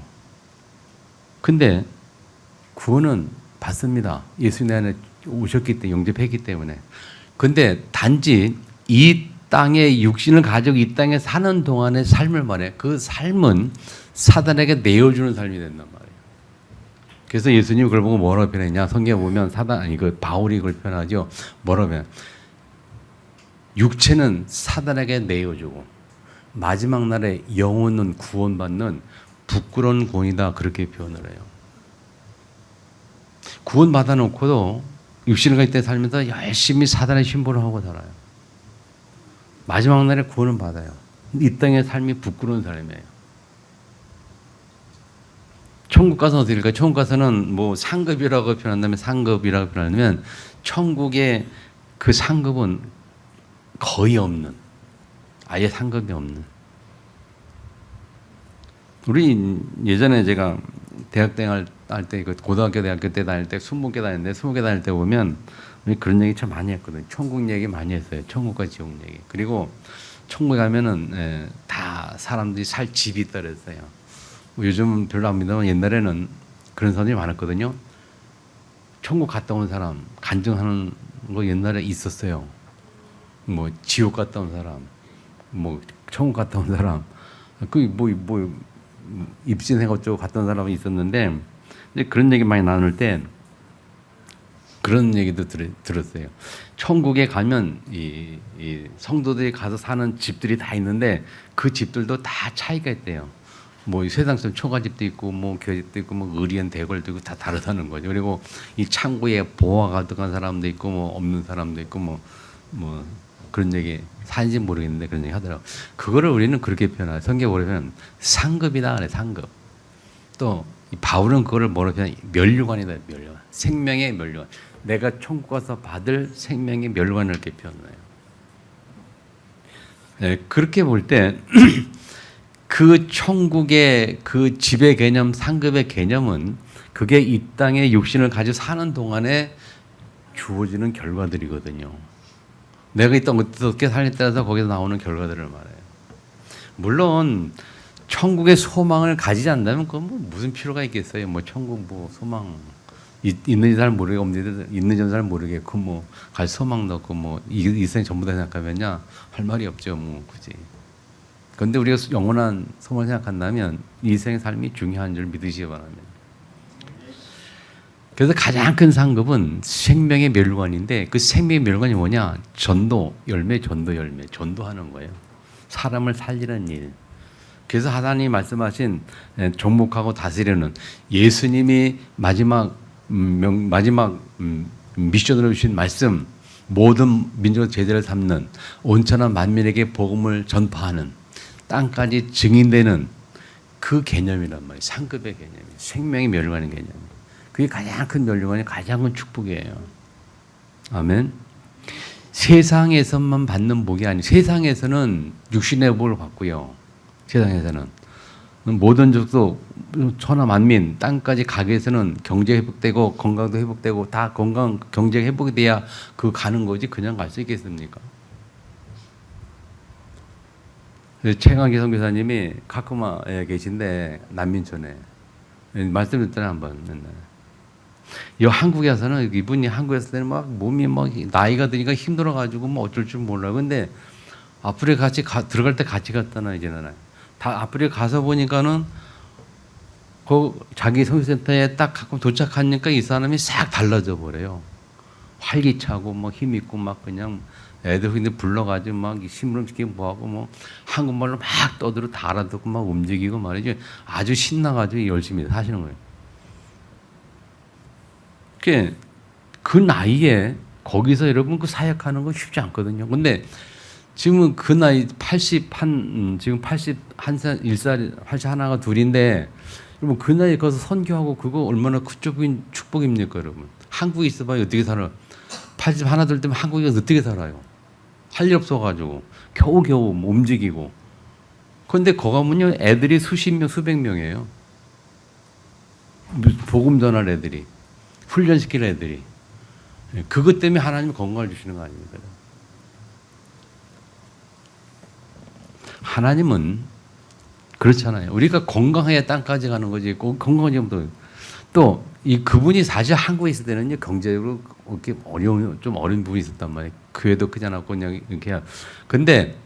근데 구원은 받습니다. 예수 내 안에 오셨기 때문에, 영접했기 때문에. 근데 단지 이 땅에 육신을 가지고 이 땅에 사는 동안의 삶을 말해. 그 삶은 사단에게 내어주는 삶이 된단 말이에요. 그래서 예수님이 그걸 보고 뭐라고 표현했냐? 성경에 보면 바울이 그걸 표현하죠. 뭐라고 표현? 육체는 사단에게 내어주고 마지막 날에 영혼은 구원받는 부끄러운 구원이다, 그렇게 표현을 해요. 구원 받아놓고도 육신을 가질 때 살면서 열심히 사단의 신분을 하고 살아요. 마지막 날에 구원은 받아요. 이 땅의 삶이 부끄러운 삶이에요. 천국 가서 어떻게 될까요? 천국 가서는 뭐 상급이라고 표현한다면, 상급이라고 표현하면 천국의 그 상급은 거의 없는, 아예 상급이 없는. 우리 예전에 제가 대학 할 때, 고등학교 대학교 때 다닐 때 20개 다녔는데 20개 다닐 때 보면 우리 그런 얘기 참 많이 했거든요. 천국 얘기 많이 했어요. 천국과 지옥 얘기. 그리고 천국에 가면은 다 사람들이 살 집이 있다 그랬어요. 요즘은 별로 안 믿으면 옛날에는 그런 사람이 많았거든요. 천국 갔다 온 사람 간증하는 거 옛날에 있었어요. 뭐 지옥 갔다 온 사람, 뭐 천국 갔다 온 사람, 뭐 입신행 어쩌고 갔다 온 사람이 있었는데 그런 얘기 많이 나눌 때 그런 얘기도 들었어요. 천국에 가면 이 성도들이 가서 사는 집들이 다 있는데 그 집들도 다 차이가 있대요. 뭐 세상처럼 초가집도 있고 뭐 교집도 있고 뭐 의리한 대궐도 있고 다 다르다는 거죠. 그리고 이 창고에 보화가 가득한 사람도 있고 뭐 없는 사람도 있고 뭐 그런 얘기 사인지 모르겠는데 그런 얘기 하더라고. 그거를 우리는 그렇게 표현해요. 성경에 보면 상급이다 그래. 상급. 또 바울은 그거를 뭐라 표현해? 면류관이다. 면류관. 생명의 면류관. 내가 천국 가서 받을 생명의 면류관을 이렇게 표현해요. 네, 그렇게 볼 때 그 천국의 그 집의 개념, 상급의 개념은 그게 이 땅에 육신을 가지고 사는 동안에 주어지는 결과들이거든요. 내가 이 땅 어떻게 살에 따라서 거기서 나오는 결과들을 말해요. 물론 천국의 소망을 가지지 않는다면 그건 뭐 무슨 필요가 있겠어요. 뭐 천국 뭐 소망 있는지 잘 모르겠고 있는지 잘 모르겠고 뭐 갈 소망도 없고 뭐 이 생 전부 다 생각하면야 할 말이 없죠. 뭐 굳이. 그런데 우리가 영원한 소망을 생각한다면 이 생의 삶이 중요한 줄 믿으시기 바랍니다. 그래서 가장 큰 상급은 생명의 멸관인데 그 생명의 멸관이 뭐냐? 전도 열매, 전도하는 거예요. 사람을 살리는 일. 그래서 하나님이 말씀하신 정복하고 다스리는 예수님이 마지막 미션으로 주신 말씀, 모든 민족의 제자를 삼는 온천한 만민에게 복음을 전파하는 땅까지 증인되는 그 개념이란 말이에요. 상급의 개념이 생명이 멸류관의 개념. 그게 가장 큰 멸류관이 가장 큰 축복이에요. 아멘. 세상에서만 받는 복이 아니, 세상에서는 육신의 복을 받고요. 세상에서는 모든 족속 천하 만민 땅까지 가기 위해서는 경제 회복되고 건강도 회복되고 다 건강 경제 회복이 돼야 그 가는 거지 그냥 갈 수 있겠습니까? 최강기 선교사님이 카크마에 계신데 난민촌에 말씀 듣잖아요 한번 맨날. 이 한국에 와서는 이분이 한국에 있을 때는 막 몸이 막 나이가 드니까 힘들어가지고 뭐 어쩔 줄 몰라. 근데 아프리카 같이 들어갈 때 같이 갔잖아 이제는. 다 아프리카 가서 보니까는 그 자기 선교센터에 딱 가끔 도착하니까 이 사람이 싹 달라져 버려요. 활기차고 뭐 힘 있고 막 그냥 애들 근데 불러가지고 막 심부름시키고 뭐하고 뭐 한국말로 막 떠들어 다 알아듣고 막 움직이고 말이죠. 아주 신나가지고 열심히 사시는 거예요. 그 나이에 거기서 여러분 그 사역하는 거 쉽지 않거든요. 근데 지금은 그 나이 지금 81살, 81가 둘인데 여러분 그 나이에 가서 선교하고 그거 얼마나 극적인 축복입니까, 여러분? 한국에 있어봐요. 어떻게 살아? 81 될 때면 한국에 어떻게 살아요? 할 일 없어가지고 겨우겨우 움직이고. 그런데 거기 가면요 애들이 수십 명, 수백 명이에요. 복음 전할 애들이. 훈련시킬 애들이. 그것 때문에 하나님이 건강을 주시는 거 아닙니까? 하나님은 그렇잖아요. 우리가 건강해야 땅까지 가는 거지. 건강하지 또 이 그분이 사실 한국에 있을 때는요 경제적으로 이렇게 좀 어려운 부분이 있었단 말이에요. 교회도 크지 않았고 그냥 이렇게. 근데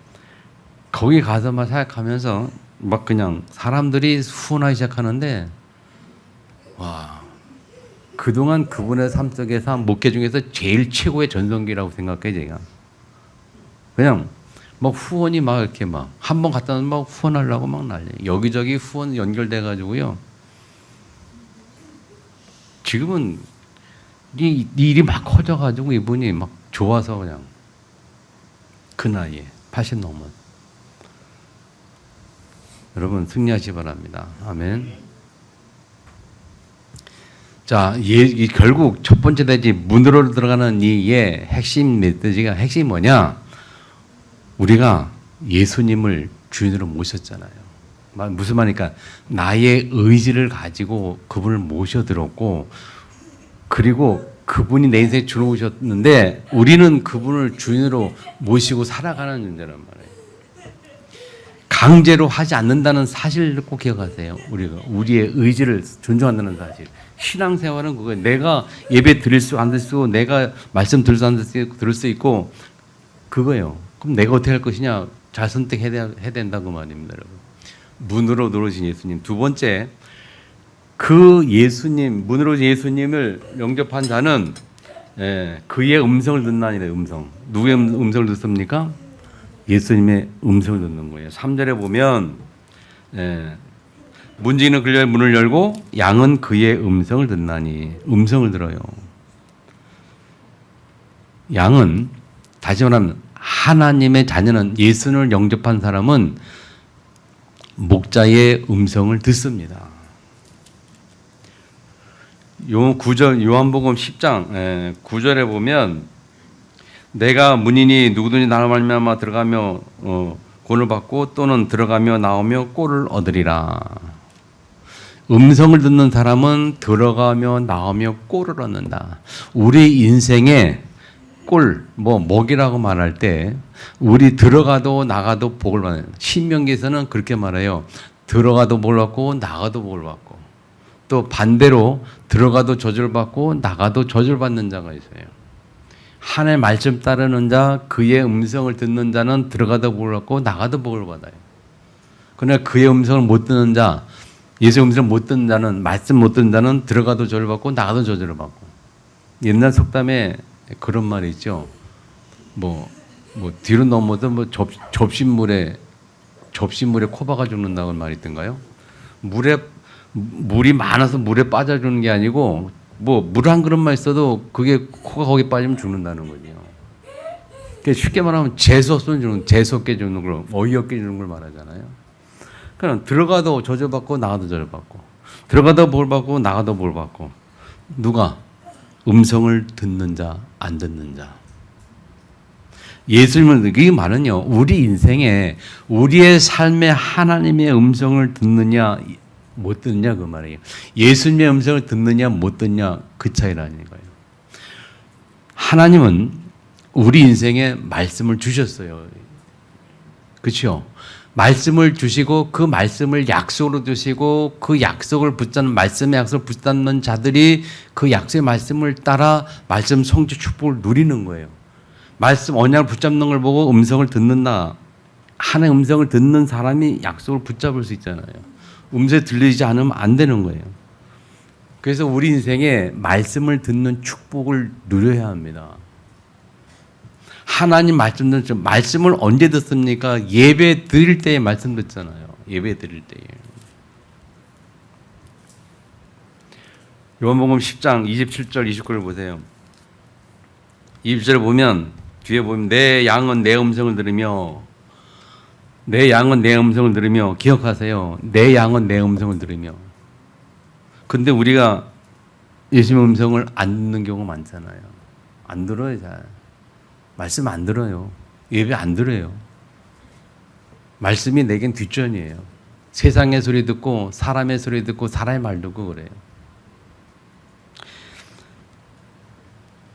거기 가서만 생각하면서 막 그냥 사람들이 후원하기 시작하는데 와. 그동안 그분의 삶 속에서 목회 중에서 제일 최고의 전성기라고 생각해 제가. 그냥 막 후원이 막 이렇게 막 한 번 갔다 오면 막 후원하려고 막 난리. 여기저기 후원 연결돼 가지고요. 지금은 이 일이 막 커져 가지고 이분이 막 좋아서 그냥 그 나이에 80 넘은. 여러분 승리하시기 바랍니다. 아멘. 자, 결국 첫 번째 대지 문으로 들어가는 이의 핵심 메시지가 핵심이 뭐냐? 우리가 예수님을 주인으로 모셨잖아요. 무슨 말이니까 나의 의지를 가지고 그분을 모셔들었고 그리고 그분이 내 인생에 주로 오셨는데 우리는 그분을 주인으로 모시고 살아가는 존재란 말이에요. 강제로 하지 않는다는 사실을 꼭 기억하세요. 우리가 우리의 의지를 존중한다는 사실. 신앙생활은 그거예요. 내가 예배 드릴 수 안 될 수, 내가 말씀 들을 수 안 들을 수 있고 그거예요. 그럼 내가 어떻게 할 것이냐? 잘 선택해야 된다고 말입니다, 여러분. 문으로 들어오신 예수님. 두 번째, 그 예수님, 문으로 오신 예수님을 영접한 자는 그의 음성을 듣나니라. 음성. 누구의 음성을 듣습니까? 예수님의 음성을 듣는 거예요. 3절에 보면 문지기는 그의 문을 열고 양은 그의 음성을 듣나니. 음성을 들어요. 양은, 다시 말하면 하나님의 자녀는, 예수를 영접한 사람은 목자의 음성을 듣습니다. 요 9절, 요한복음 10장 9절에 보면 내가 문이니 누구든지 나로 말미암아 들어가며 구원을 받고 또는 들어가며 나오며 꼴을 얻으리라. 음성을 듣는 사람은 들어가며 나오며 꼴을 얻는다. 우리 인생의 꼴, 먹이라고 말할 때 우리 들어가도 나가도 복을 받는, 신명기에서는 그렇게 말해요. 들어가도 복을 받고 나가도 복을 받고, 또 반대로 들어가도 저주를 받고 나가도 저주를 받는 자가 있어요. 하나님의 말씀 따르는 자, 그의 음성을 듣는 자는 들어가도 복을 받고 나가도 복을 받아요. 그러나 그의 음성을 못 듣는 자, 예수의 음성을 못 듣는 자는, 말씀 못 듣는 자는 들어가도 저주를 받고 나가도 저주를 받고. 옛날 속담에 그런 말이 있죠. 뒤로 넘어도 접시물에 코 박아 죽는다고 말이 있던가요? 물이 많아서 물에 빠져주는 게 아니고, 물 한 그릇만 있어도 그게 코가 거기 빠지면 죽는다는 거죠. 그러니까 쉽게 말하면 재수없게 죽는 걸, 어이없게 죽는 걸 말하잖아요. 그냥 들어가도 저주받고 나가도 저주받고, 들어가도 볼 받고 나가도 볼 받고. 누가? 음성을 듣는 자, 안 듣는 자. 예수님은, 이게 말은요, 우리 인생에, 우리의 삶에 하나님의 음성을 듣느냐 못 듣느냐 그 말이에요. 예수님의 음성을 듣느냐 못 듣느냐 그 차이라는 거예요. 하나님은 우리 인생에 말씀을 주셨어요. 그렇죠? 말씀을 주시고 그 말씀을 약속으로 주시고 그 약속을 붙잡는, 말씀의 약속을 붙잡는 자들이 그 약속의 말씀을 따라 말씀 성취 축복을 누리는 거예요. 말씀 언약을 붙잡는 걸 보고 음성을 듣는다. 하나님의 음성을 듣는 사람이 약속을 붙잡을 수 있잖아요. 음성이 들리지 않으면 안 되는 거예요. 그래서 우리 인생에 말씀을 듣는 축복을 누려야 합니다. 하나님 말씀을 언제 듣습니까? 예배 드릴 때에 말씀 듣잖아요. 예배 드릴 때에. 요한복음 10장 27절 29절 보세요. 20절에 보면, 뒤에 보면 내 양은 내 음성을 들으며, 내 양은 내 음성을 들으며, 기억하세요. 내 양은 내 음성을 들으며. 근데 우리가 예수님의 음성을 안 듣는 경우가 많잖아요. 안 들어요, 잘. 말씀 안 들어요. 예배 안 들어요. 말씀이 내겐 뒷전이에요. 세상의 소리 듣고 사람의 소리 듣고 사람의 말 듣고 그래요.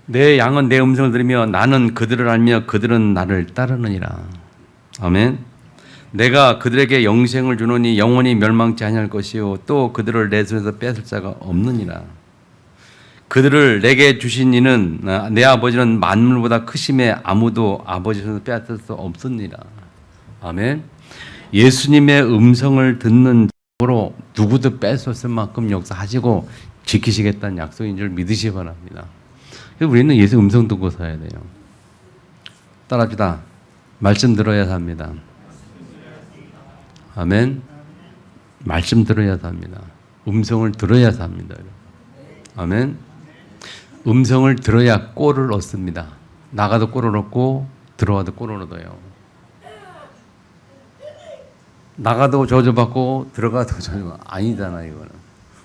내 양은 내 음성을 들으며 나는 그들을 알며 그들은 나를 따르느니라. 아멘. 내가 그들에게 영생을 주노니 영원히 멸망치 아니할 것이요 또 그들을 내 손에서 뺏을 자가 없느니라. 그들을 내게 주신 이는 내 아버지는 만물보다 크심에 아무도 아버지 손에서 빼앗을 수 없습니다. 아멘. 예수님의 음성을 듣는 자로 누구도 뺏었을 만큼 역사하시고 지키시겠다는 약속인 줄 믿으시기 바랍니다. 그래서 우리는 예수 음성 듣고 살아야 돼요. 따라합시다. 말씀 들어야 삽니다. 아멘. 말씀 들어야 삽니다. 음성을 들어야 삽니다. 아멘. 음성을 들어야 꼴을 얻습니다. 나가도 꼴을 얻고 들어와도 꼴을 얻어요. 나가도 저주받고 들어가도 저주받고 아니잖아요. 이거는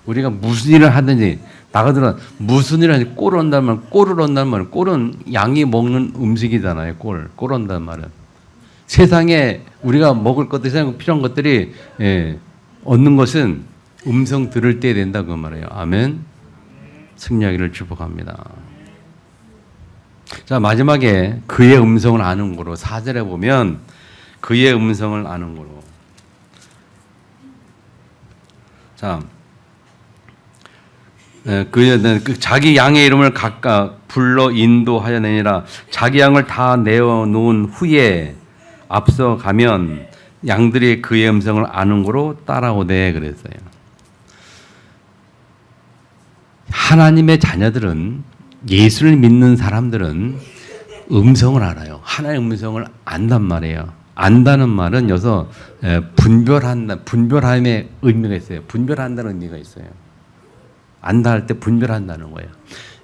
우리가 무슨 일을 하든지 나가더라 무슨 일을 하든지 꼴을 얻는다는 말은, 꼴을 얻는다는 말은, 꼴은 양이 먹는 음식이잖아요. 꼴 얻는다는 말은 세상에 우리가 먹을 것들, 세상에 필요한 것들이 얻는 것은 음성 들을 때 된다 그 말이에요. 아멘. 승리하기를 축복합니다. 자, 마지막에 그의 음성을 아는 거로 4절에 보면 그의 음성을 아는 거로. 자, 자기 양의 이름을 각각 불러 인도하여 내니라. 자기 양을 다 내어 놓은 후에 앞서가면 양들이 그의 음성을 아는 거로 따라오되 그랬어요. 하나님의 자녀들은, 예수를 믿는 사람들은 음성을 알아요. 하나님의 음성을 안단 말이에요. 안다는 말은 여기서 분별함의 의미가 있어요. 분별한다는 의미가 있어요. 안다 할 때 분별한다는 거예요.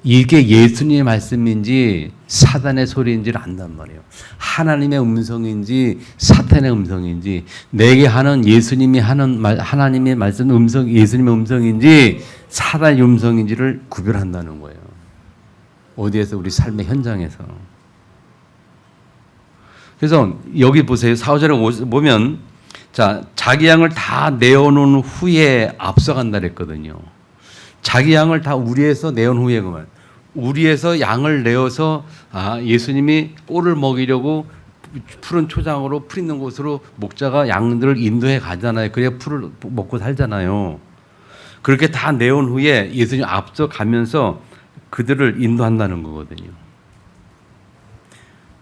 이게 예수님의 말씀인지 사단의 소리인지를 안단 말이에요. 하나님의 음성인지 사탄의 음성인지, 내게 하는 예수님이 하는 하나님의 말씀 음성, 예수님의 음성인지 사단의 음성인지를 구별한다는 거예요. 어디에서? 우리 삶의 현장에서. 그래서 여기 보세요. 4절에 보면, 자, 자기 양을 다 내어놓은 후에 앞서간다 그랬거든요. 자기 양을 다 우리에서 내온 후에, 그만 우리에서 양을 내어서 예수님이 꼴을 먹이려고 푸른 초장으로 풀 있는 곳으로 목자가 양들을 인도해 가잖아요. 그래야 풀을 먹고 살잖아요. 그렇게 다 내온 후에 예수님 앞서 가면서 그들을 인도한다는 거거든요.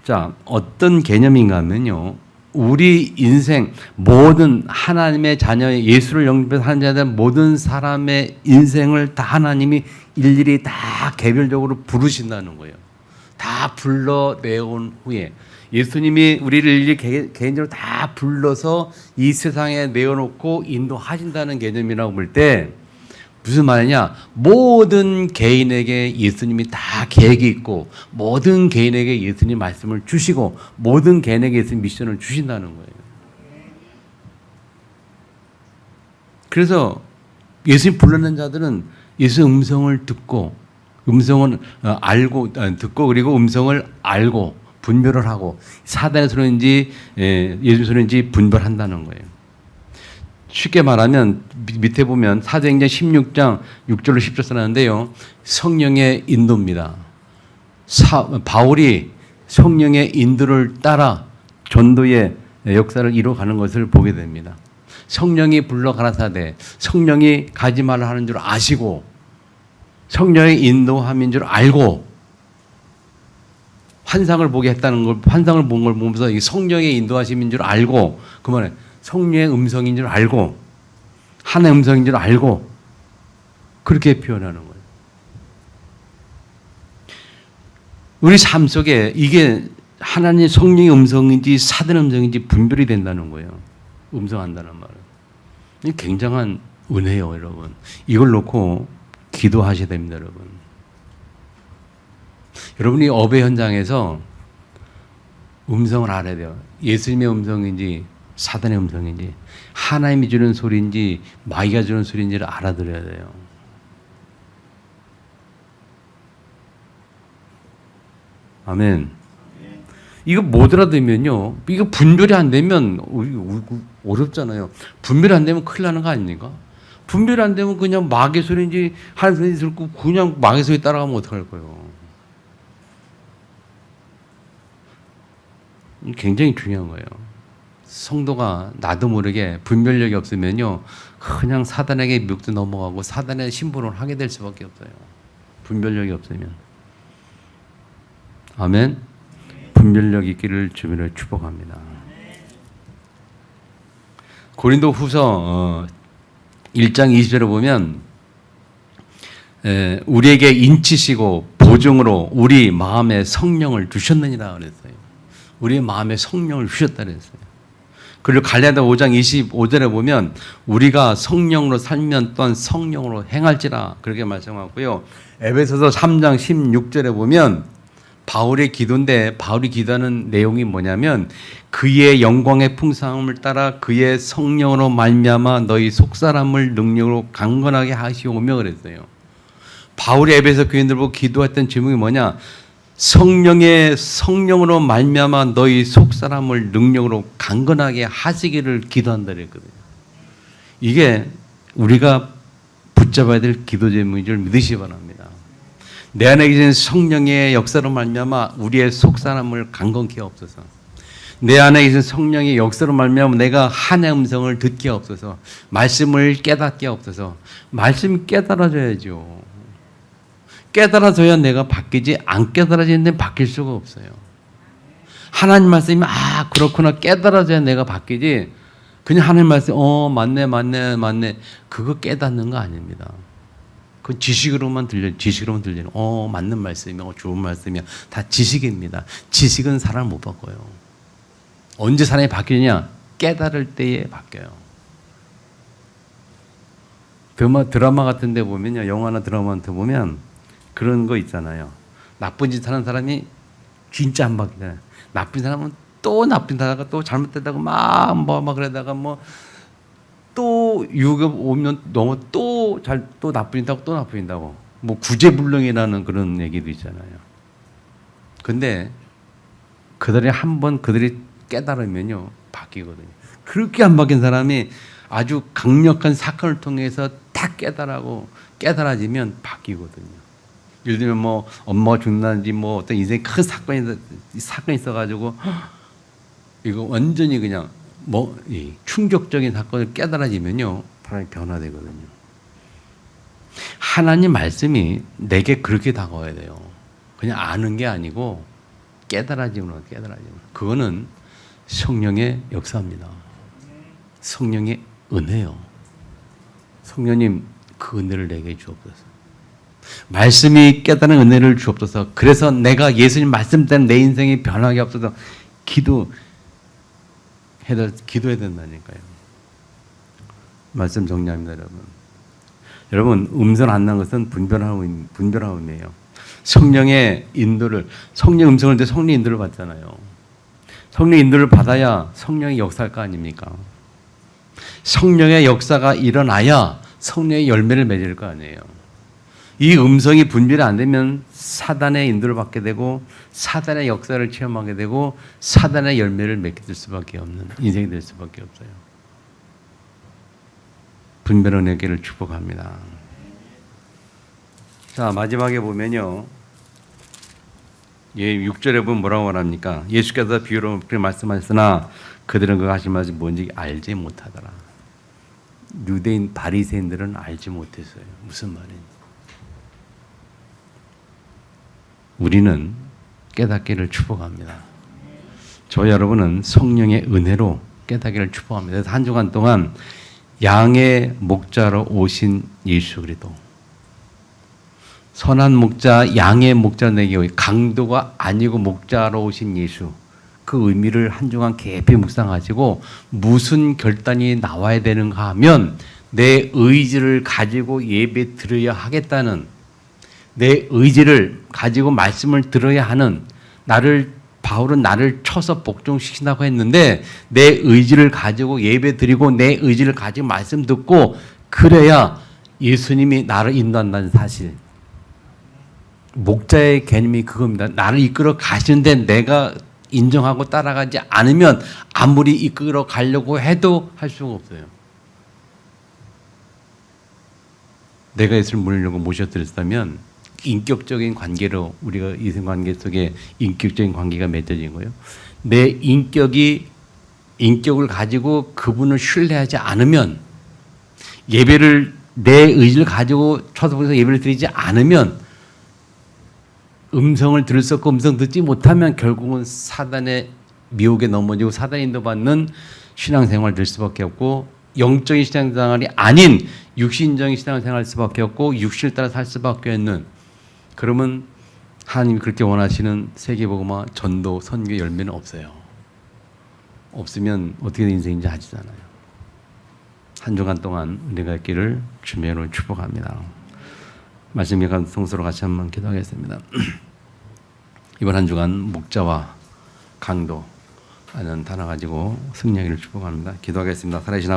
자, 어떤 개념인가 하면요, 우리 인생 모든 하나님의 자녀의, 예수를 영접해서 하는 자들 모든 사람의 인생을 다 하나님이 일일이 다 개별적으로 부르신다는 거예요. 다 불러내온 후에 예수님이 우리를 일일이 개인적으로 다 불러서 이 세상에 내어놓고 인도하신다는 개념이라고 볼 때 무슨 말이냐? 모든 개인에게 예수님이 다 계획이 있고, 모든 개인에게 예수님 말씀을 주시고, 모든 개인에게 예수님 미션을 주신다는 거예요. 그래서 예수님 불러낸 자들은 예수의 음성을 듣고, 음성은 알고, 듣고, 그리고 음성을 알고 분별을 하고, 사단의 소리인지 예수 소리인지 분별한다는 거예요. 쉽게 말하면 밑에 보면 사도행전 16장 6절로 10절 써놨는데요. 성령의 인도입니다. 바울이 성령의 인도를 따라 전도의 역사를 이루어가는 것을 보게 됩니다. 성령이 불러 가라사대, 성령이 가지 말라 하는 줄 아시고, 성령의 인도함인 줄 알고, 환상을 보게 했다는 걸, 환상을 본 걸 보면서 이 성령의 인도하심인 줄 알고, 그만해. 성령의 음성인 줄 알고, 하나의 음성인 줄 알고, 그렇게 표현하는 거예요. 우리 삶 속에 이게 하나님 성령의 음성인지 사단의 음성인지 분별이 된다는 거예요. 음성한다는 말은. 이게 굉장한 은혜예요, 여러분. 이걸 놓고 기도하셔야 됩니다, 여러분. 여러분이 업의 현장에서 음성을 알아야 돼요. 예수님의 음성인지 사단의 음성인지, 하나님이 주는 소리인지 마귀가 주는 소리인지를 알아들어야 돼요. 아멘. 이거 못 알아들면요, 이거 분별이 안 되면 어렵잖아요. 분별이 안 되면 큰일 나는 거 아닙니까? 분별이 안 되면 그냥 마귀의 소리인지 하나님 소리인지 듣고 그냥 마귀의 소리 따라가면 어떡할 거예요? 굉장히 중요한 거예요. 성도가 나도 모르게 분별력이 없으면요, 그냥 사단에게 묵도 넘어가고 사단의 심부름을 하게 될 수밖에 없어요. 분별력이 없으면. 아멘. 분별력 있기를 주님을 축복합니다. 고린도 후서 1장 20절에 보면 우리에게 인치시고 보증으로 우리 마음에 성령을 주셨느니라 그랬어요. 우리 마음에 성령을 주셨다 그랬어요. 그리고 갈라디아 5장 25절에 보면 우리가 성령으로 살면 또한 성령으로 행할지라 그렇게 말씀하고요. 에베소서 3장 16절에 보면 바울의 기도인데, 바울이 기도하는 내용이 뭐냐면 그의 영광의 풍성함을 따라 그의 성령으로 말미암아 너희 속사람을 능력으로 강건하게 하시오며 그랬어요. 바울이 에베소 교인들 보고 기도했던 제목이 뭐냐? 성령으로 말미암아 너희 속사람을 능력으로 강건하게 하시기를 기도한다 그랬거든요. 이게 우리가 붙잡아야 될 기도 제목인 줄 믿으시기 바랍니다. 내 안에 계신 성령의 역사로 말미암아 우리의 속사람을 강건케 하옵소서. 내 안에 계신 성령의 역사로 말미암아 내가 하나님의 음성을 듣게 하옵소서. 말씀을 깨닫게 하옵소서. 말씀이 깨달아져야죠. 깨달아져야 내가 바뀌지, 안 깨달아지는데 바뀔 수가 없어요. 하나님 말씀이 그렇구나 깨달아져야 내가 바뀌지. 그냥 하나님 말씀 맞네 그거 깨닫는 거 아닙니다. 그 지식으로만 들리는 맞는 말씀이야 좋은 말씀이야 다 지식입니다. 지식은 사람을 못 바꿔요. 언제 사람이 바뀌느냐? 깨달을 때에 바뀌어요. 드라마 같은 데 보면요, 영화나 드라마 같은 데 보면 그런 거 있잖아요. 나쁜 짓 하는 사람이 진짜 안 바뀌잖아요. 나쁜 사람은 또 나쁜 사람가 또 잘못됐다고 막 그러다가 또 유급 오면 너무 또 나쁘다고 또 나쁘다고 뭐 구제불능이라는 그런 얘기도 있잖아요. 근데 그들이 깨달으면요 바뀌거든요. 그렇게 안 바뀐 사람이 아주 강력한 사건을 통해서 딱 깨달아지면 바뀌거든요. 예를 들면 뭐 엄마가 죽는다든지 뭐 어떤 인생 큰 사건이 있어가지고 이거 완전히 그냥 충격적인 사건을 깨달아지면요 사람이 변화되거든요. 하나님 말씀이 내게 그렇게 다가와야 돼요. 그냥 아는 게 아니고 깨달아지면 그거는 성령의 역사입니다. 성령의 은혜요. 성령님 그 은혜를 내게 주옵소서. 말씀이 깨달은 은혜를 주옵소서. 그래서 내가 예수님 말씀 때문에 내 인생이 변하게 없어서 기도해야 된다니까요. 말씀 정리합니다, 여러분. 음성 안 난 것은 분별함이에요. 성령의 인도를, 성령 음성을 때 성령 인도를 받잖아요. 성령 인도를 받아야 성령의 역사할 거 아닙니까? 성령의 역사가 일어나야 성령의 열매를 맺을 거 아니에요. 이 음성이 분별이 안 되면 사단의 인도를 받게 되고 사단의 역사를 체험하게 되고 사단의 열매를 맺게 될 수밖에 없는 인생이 될 수밖에 없어요. 분별 은혜를 축복합니다. 자, 마지막에 보면요. 6절에 보면 뭐라고 말합니까? 예수께서 비유로 그렇게 말씀하셨으나 그들은 그 하신 말이 뭔지 알지 못하더라. 유대인 바리새인들은 알지 못했어요. 무슨 말인지. 우리는 깨닫기를 축복합니다. 저 여러분은 성령의 은혜로 깨닫기를 축복합니다. 그래서 한 주간 동안 양의 목자로 오신 예수 그리스도, 선한 목자, 양의 목자 내게 강도가 아니고 목자로 오신 예수, 그 의미를 한 주간 깊이 묵상하시고 무슨 결단이 나와야 되는가 하면 내 의지를 가지고 예배 드려야 하겠다는, 내 의지를 가지고 말씀을 들어야 하는, 바울은 나를 쳐서 복종시킨다고 했는데 내 의지를 가지고 예배 드리고 내 의지를 가지고 말씀 듣고 그래야 예수님이 나를 인도한다는 사실. 목자의 개념이 그겁니다. 나를 이끌어 가시는데 내가 인정하고 따라가지 않으면 아무리 이끌어 가려고 해도 할 수가 없어요. 내가 예수를 모시려고 모셔드렸다면 인격적인 관계로 우리가 이생관계 속에 인격적인 관계가 맺어진 거예요. 내 인격을 가지고 그분을 신뢰하지 않으면, 예배를 내 의지를 가지고 쳐서 예배를 드리지 않으면, 음성을 들을 수 없고 음성 듣지 못하면 결국은 사단의 미혹에 넘어지고 사단 인도받는 신앙생활을 될 수밖에 없고, 영적인 신앙생활이 아닌 육신적인 신앙생활을 할 수밖에 없고 육신을 따라 살 수밖에 없는, 그러면 하나님이 그렇게 원하시는 세계복음화 전도 선교 열매는 없어요. 없으면 어떻게 된 인생인지 아시잖아요. 한 주간 동안 은혜가 있기를 주님으로 축복합니다. 말씀 기간 성서로 같이 한번 기도하겠습니다. 이번 한 주간 목자와 강도 라는 단어 가지고 승리하기를 축복합니다. 기도하겠습니다. 살아계신 아버지,